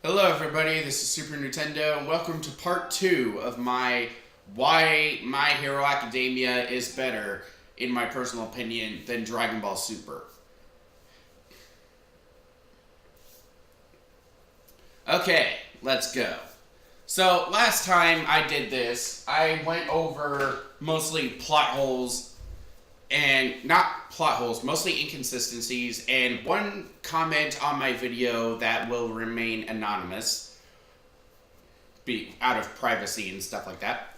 Hello everybody, this is Super Nintendo, and welcome to part 2 of my Why My Hero Academia is better, in my personal opinion, than Dragon Ball Super. Okay, let's go. So, last time I did this, I went over mostly plot holes, and not plot holes, mostly inconsistencies, and one comment on my video that will remain anonymous, be out of privacy and stuff like that,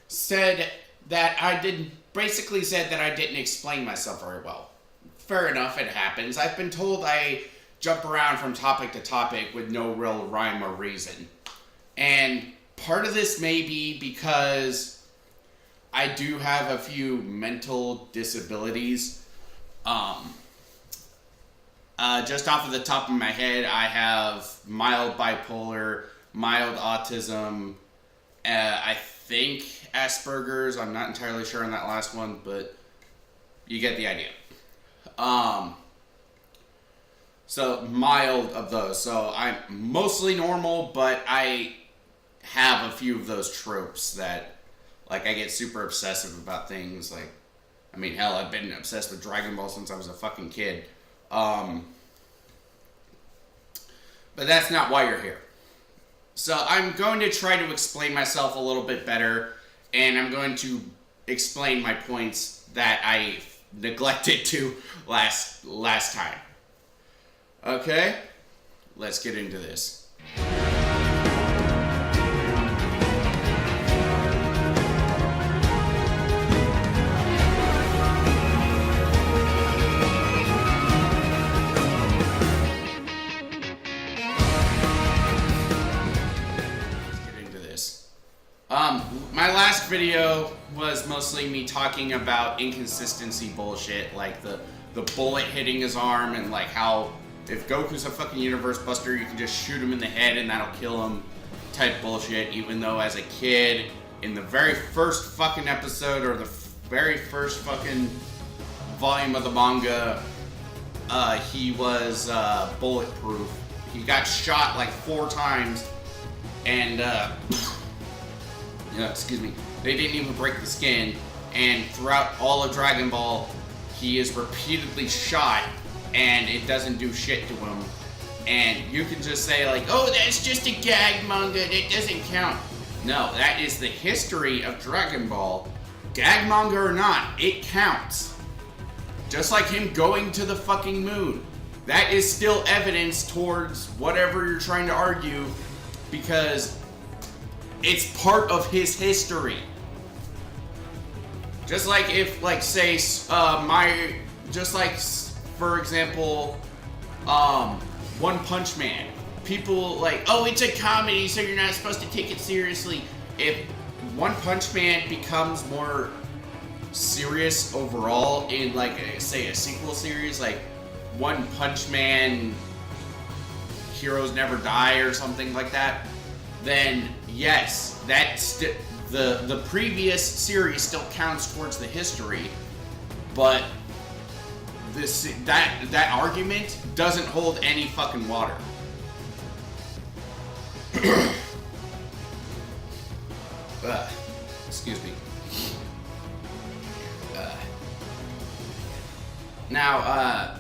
said that basically said that I didn't explain myself very well. Fair enough, it happens. I've been told I jump around from topic to topic with no real rhyme or reason. And part of this may be because I do have a few mental disabilities. Just off of the top of my head, I have mild bipolar, mild autism, I think Asperger's. I'm not entirely sure on that last one, but you get the idea. So mild of those. So I'm mostly normal, but I have a few of those tropes that, like, I get super obsessive about things. Like, I mean, hell, I've been obsessed with Dragon Ball since I was a fucking kid. But that's not why you're here. So I'm going to try to explain myself a little bit better, and I'm going to explain my points that I neglected to last time. Okay? Let's get into this. My last video was mostly me talking about inconsistency bullshit, like the bullet hitting his arm, and like how if Goku's a fucking universe buster, you can just shoot him in the head and that'll kill him type bullshit, even though as a kid, in the very first fucking episode, or the very first fucking volume of the manga, he was bulletproof. He got shot like 4 times, and excuse me, they didn't even break the skin, and throughout all of Dragon Ball, he is repeatedly shot, and it doesn't do shit to him. And you can just say like, oh, that's just a gag manga, that doesn't count. No, that is the history of Dragon Ball. Gag manga or not, it counts. Just like him going to the fucking moon. That is still evidence towards whatever you're trying to argue, because it's part of his history. Just like if, like, say, for example, One Punch Man. People like, oh, it's a comedy, so you're not supposed to take it seriously. If One Punch Man becomes more serious overall in, like, say, a sequel series, like One Punch Man Heroes Never Die or something like that, then yes, that's the previous series still counts towards the history, but that argument doesn't hold any fucking water. Excuse me. Now,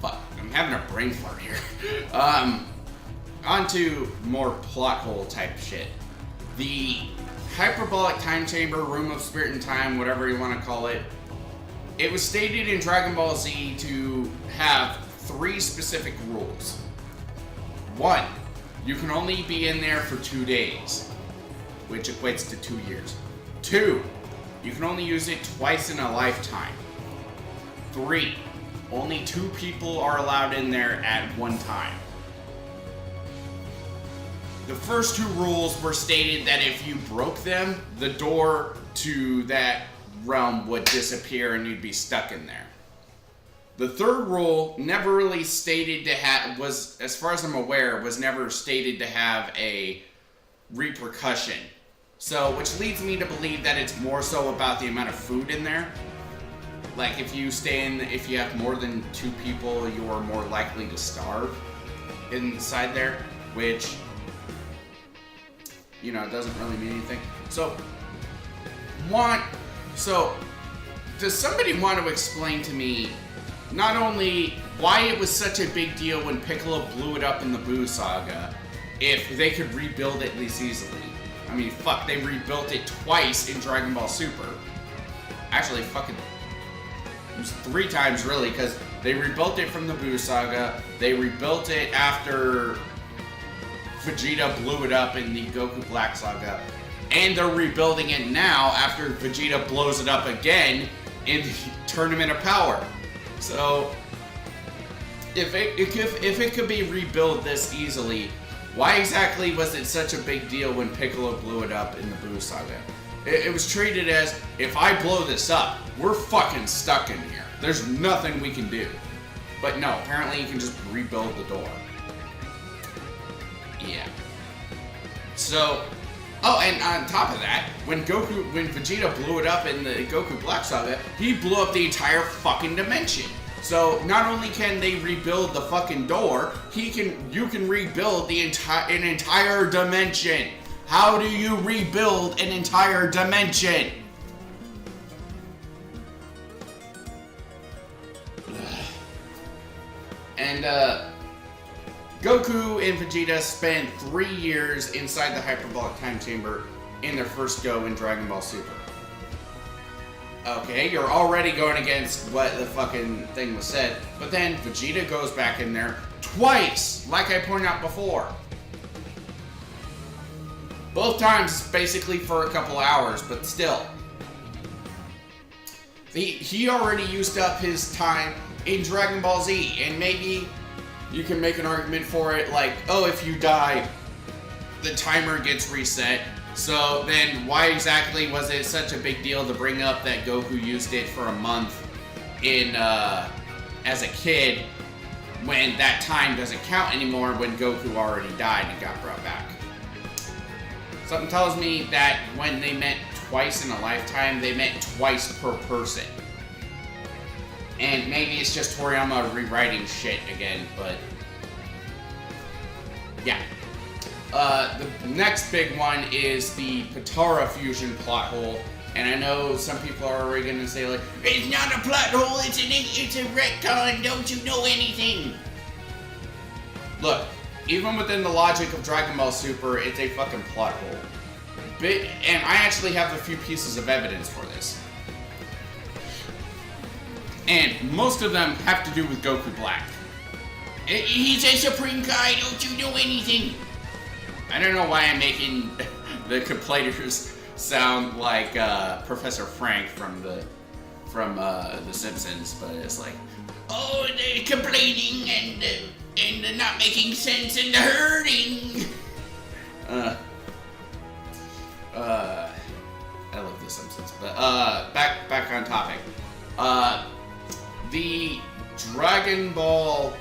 fuck, I'm having a brain fart here. On to more plot hole type shit. The hyperbolic time chamber, room of spirit and time, whatever you want to call it, it was stated in Dragon Ball Z to have 3 specific rules. 1, you can only be in there for 2 days, which equates to 2 years. 2, you can only use it twice in a lifetime. 3, only 2 people are allowed in there at one time. The first 2 rules were stated that if you broke them, the door to that realm would disappear and you'd be stuck in there. The third rule never really stated to have, was, as far as I'm aware, was never stated to have a repercussion. So, which leads me to believe that it's more so about the amount of food in there. like if you if you have more than 2 people, you are more likely to starve inside there, which, you know, doesn't really mean anything. So does somebody want to explain to me not only why it was such a big deal when Piccolo blew it up in the Buu Saga, if they could rebuild it this easily? I mean, fuck, they rebuilt it twice in Dragon Ball Super. Actually, fucking, it was 3 times really, because they rebuilt it from the Buu Saga, they rebuilt it after Vegeta blew it up in the Goku Black Saga, and they're rebuilding it now after Vegeta blows it up again in the Tournament of Power. So, if it could be rebuilt this easily, why exactly was it such a big deal when Piccolo blew it up in the Buu Saga? It was treated as, if I blow this up, we're fucking stuck in here. There's nothing we can do. But no, apparently you can just rebuild the door. Yeah. So, oh, and on top of that, when Vegeta blew it up in the Goku Black Saga, he blew up the entire fucking dimension. So not only can they rebuild the fucking door, you can rebuild an entire dimension. How do you rebuild an entire dimension? And Goku and Vegeta spent 3 years inside the hyperbolic time chamber in their first go in Dragon Ball Super. Okay, you're already going against what the fucking thing was said, but then Vegeta goes back in there twice, like I pointed out before. Both times basically for a couple hours, but still. He already used up his time in Dragon Ball Z, and maybe you can make an argument for it like, oh, if you die, the timer gets reset. So then why exactly was it such a big deal to bring up that Goku used it for a month as a kid when that time doesn't count anymore when Goku already died and got brought back? Something tells me that when they meant twice in a lifetime, they meant twice per person. And maybe it's just Toriyama rewriting shit again, but yeah. The next big one is the Potara fusion plot hole, and I know some people are already going to say like, it's not a plot hole, it's a retcon, don't you know anything? Look, even within the logic of Dragon Ball Super, it's a fucking plot hole. And I actually have a few pieces of evidence for this. And most of them have to do with Goku Black. He's a Supreme Kai, don't you know anything? I don't know why I'm making the complainers sound like Professor Frank from The Simpsons, but it's like, oh, they're complaining and not making sense and hurting. I love The Simpsons, but back on topic. The Dragon Ball,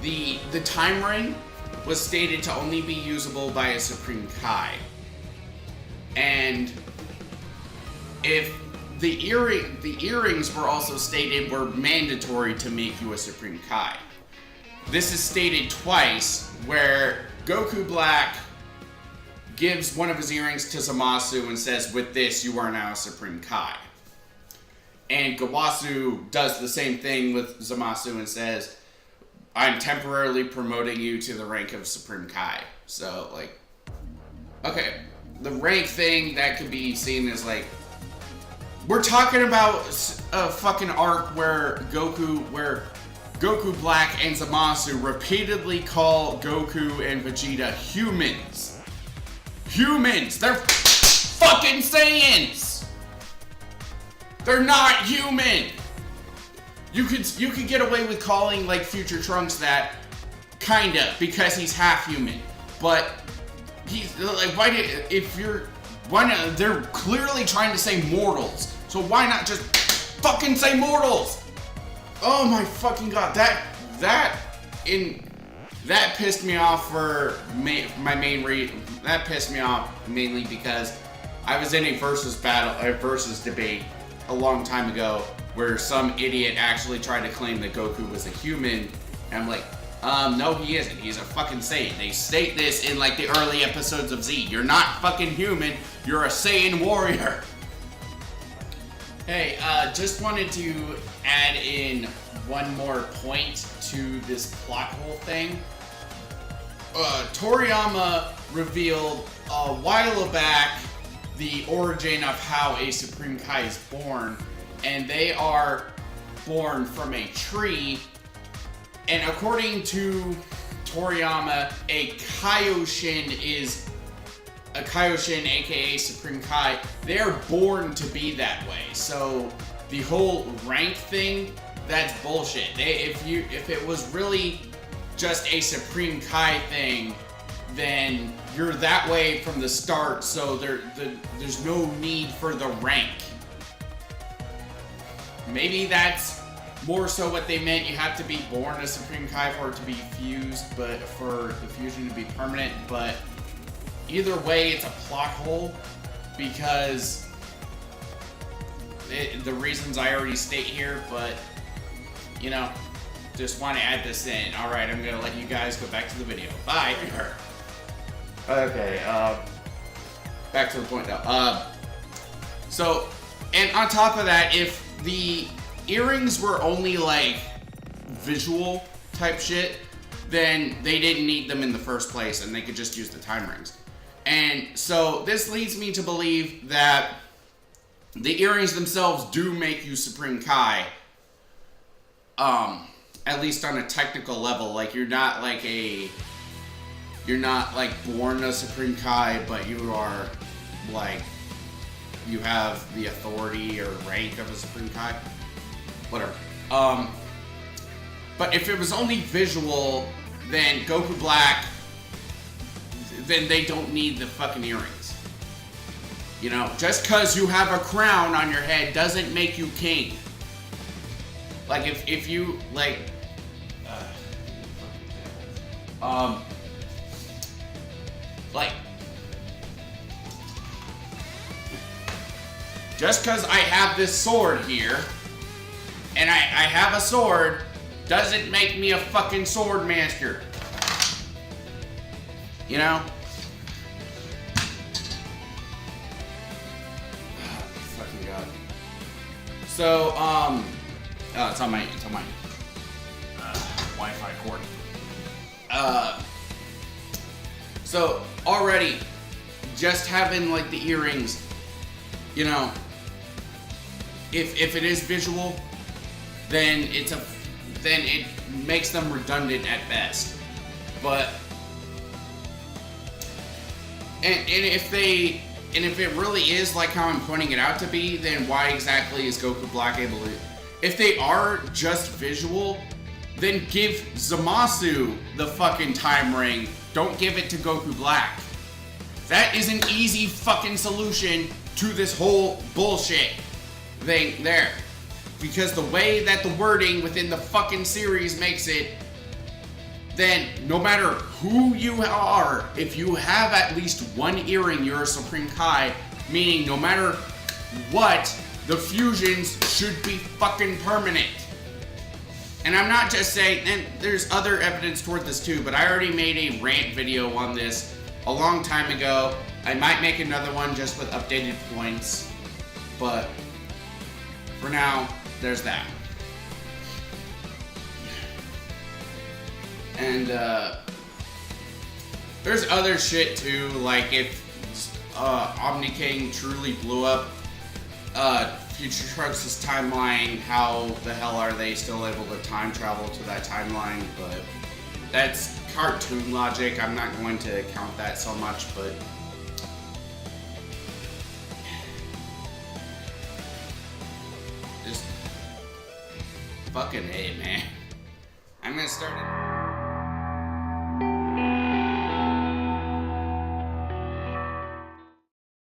the time ring was stated to only be usable by a Supreme Kai. And if the earrings were also stated were mandatory to make you a Supreme Kai. This is stated twice, where Goku Black gives one of his earrings to Zamasu and says, with this you are now a Supreme Kai. And Gawasu does the same thing with Zamasu and says, I'm temporarily promoting you to the rank of Supreme Kai. So, like, okay, the rank thing that could be seen as like, we're talking about a fucking arc where Goku Black and Zamasu repeatedly call Goku and Vegeta humans. Humans! They're fucking Saiyans! They're not human! You could get away with calling like Future Trunks that, kinda, because he's half human. But he's like, they're clearly trying to say mortals. So why not just fucking say mortals? Oh my fucking god, that pissed me off for my main reason. That pissed me off mainly because I was in a versus debate a long time ago where some idiot actually tried to claim that Goku was a human. And I'm like, no, he isn't. He's a fucking Saiyan. They state this in like the early episodes of Z. You're not fucking human. You're a Saiyan warrior. Hey, just wanted to add in one more point to this plot hole thing. Toriyama revealed a while back the origin of how a Supreme Kai is born, and they are born from a tree. And according to Toriyama, a Kaioshin, aka Supreme Kai, they're born to be that way. So the whole rank thing, that's bullshit. If it was really just a Supreme Kai thing, then you're that way from the start, so there's no need for the rank. Maybe that's more so what they meant. You have to be born a Supreme Kai for it to be fused, but for the fusion to be permanent. But either way, it's a plot hole, because the reasons I already state here, but you know, just want to add this in. Alright, I'm gonna let you guys go back to the video. Bye! Okay, back to the point now. So, and on top of that, if the earrings were only like visual type shit, then they didn't need them in the first place and they could just use the time rings. And so this leads me to believe that the earrings themselves do make you Supreme Kai, at least on a technical level. Like you're not born a Supreme Kai, but you are like, you have the authority or rank of a Supreme Kai. Whatever. But if it was only visual, then Goku Black, then they don't need the fucking earrings. You know, just cause you have a crown on your head doesn't make you king. Like if you like, just cause I have this sword here, and I have a sword, doesn't make me a fucking sword master. You know? Fucking God. So, oh, it's on my Wi-Fi cord. So already, just having like the earrings, you know, if it is visual, then it makes them redundant at best. But and if it really is like how I'm pointing it out to be, then why exactly is Goku Black able to? If they are just visual, then give Zamasu the fucking time ring. Don't give it to Goku Black. That is an easy fucking solution to this whole bullshit thing there. Because the way that the wording within the fucking series makes it, then no matter who you are, if you have at least one earring, you're a Supreme Kai, meaning no matter what, the fusions should be fucking permanent. And I'm not just saying, and there's other evidence toward this too, but I already made a rant video on this a long time ago. I might make another one just with updated points, but for now, there's that. And there's other shit too, like if Omni King truly blew up Future Trunks' timeline, how the hell are they still able to time travel to that timeline? But that's cartoon logic. I'm not going to count that so much, but just fucking A, man. I'm gonna start it.